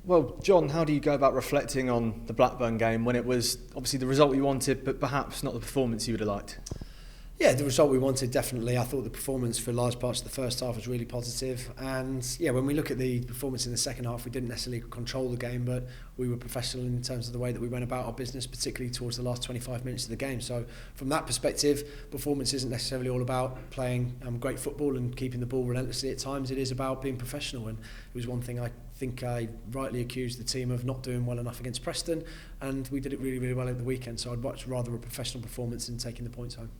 Well, John, how do you go about reflecting on the Blackburn game when it was obviously the result you wanted, but perhaps not the performance you would have liked? Yeah, the result we wanted, definitely. I thought the performance for large parts of the first half was really positive. And yeah, when we look at the performance in the second half, we didn't necessarily control the game, but we were professional in terms of the way that we went about our business, particularly towards the last 25 minutes of the game. So from that perspective, performance isn't necessarily all about playing great football and keeping the ball relentlessly at times. It is about being professional. And it was one thing I think I rightly accused the team of not doing well enough against Preston, and we did it really, really well at the weekend. So I'd much rather a professional performance than taking the points home.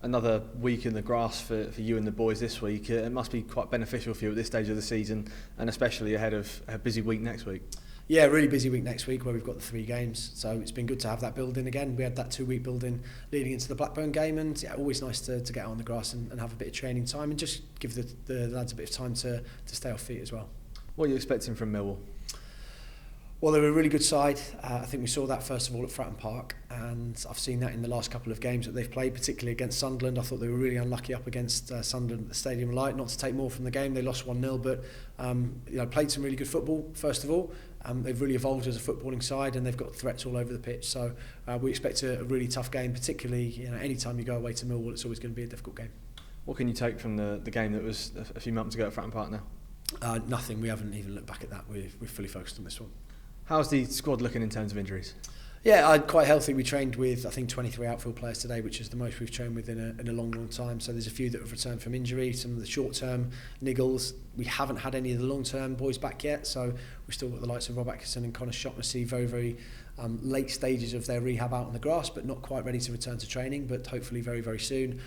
Another week in the grass for you and the boys this week. It must be quite beneficial for you at this stage of the season, and especially ahead of a busy week next week. Yeah, really busy week next week where we've got the 3 games. So it's been good to have that build-in again. We had that 2-week build-in leading into the Blackburn game, and yeah, always nice to get on the grass and have a bit of training time and just give the lads a bit of time to stay off feet as well. What are you expecting from Millwall? Well, they're a really good side. I think we saw that first of all at Fratton Park, and I've seen that in the last couple of games that they've played, particularly against Sunderland. I thought they were really unlucky up against Sunderland at the Stadium Light. Not to take more from the game, they lost 1-0, but played some really good football. First of all, they've really evolved as a footballing side, and they've got threats all over the pitch. So we expect a really tough game, particularly any time you go away to Millwall, it's always going to be a difficult game. What can you take from the game that was a few months ago at Fratton Park now? Nothing. We haven't even looked back at that. We're fully focused on this one. How's the squad looking in terms of injuries? Yeah, quite healthy. We trained with, I think, 23 outfield players today, which is the most we've trained with in a long, long time. So there's a few that have returned from injury, some of the short-term niggles. We haven't had any of the long-term boys back yet, so we've still got the likes of Rob Atkinson and Connor Shotmassey, very, very late stages of their rehab out on the grass, but not quite ready to return to training, but hopefully very, very soon.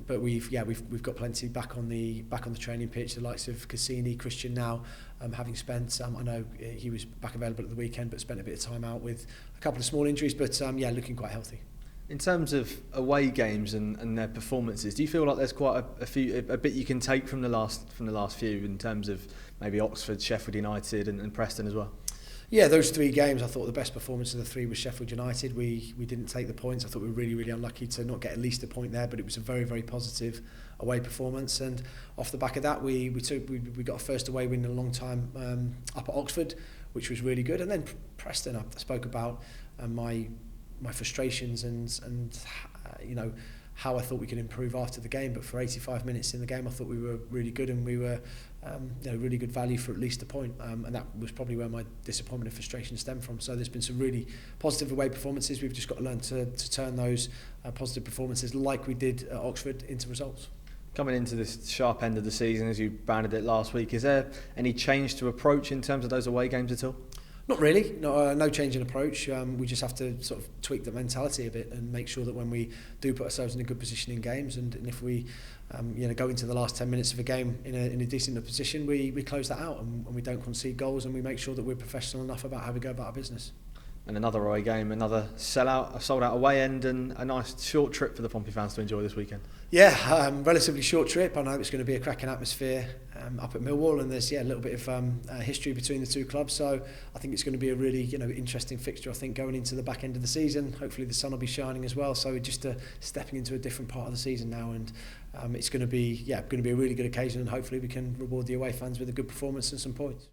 But we've got plenty back on the training pitch. The likes of Cassini, Christian now, having spent I know he was back available at the weekend, but spent a bit of time out with a couple of small injuries. But looking quite healthy. In terms of away games and their performances, do you feel like there's quite a bit you can take from the last few in terms of maybe Oxford, Sheffield United, and Preston as well? Yeah, those 3 games, I thought the best performance of the 3 was Sheffield United. We didn't take the points. I thought we were really, really unlucky to not get at least a point there, but it was a very, very positive away performance. And off the back of that, we got a first away win in a long time up at Oxford, which was really good. And then Preston, I spoke about my frustrations and how I thought we could improve after the game, but for 85 minutes in the game I thought we were really good, and we were really good value for at least a point, and that was probably where my disappointment and frustration stemmed from. So there's been some really positive away performances. We've just got to learn to turn those positive performances like we did at Oxford into results. Coming into this sharp end of the season, as you branded it last week, is there any change to approach in terms of those away games at all? Not really. No change in approach. We just have to sort of tweak the mentality a bit and make sure that when we do put ourselves in a good position in games, and if we go into the last 10 minutes of a game in a decent position, we close that out and we don't concede goals, and we make sure that we're professional enough about how we go about our business. And another away game, another sold out away end, and a nice short trip for the Pompey fans to enjoy this weekend. Yeah, relatively short trip. I know it's going to be a cracking atmosphere up at Millwall, and there's a little bit of history between the 2 clubs. So I think it's going to be a really interesting fixture. I think going into the back end of the season, hopefully the sun will be shining as well. So we're just stepping into a different part of the season now, and it's going to be a really good occasion, and hopefully we can reward the away fans with a good performance and some points.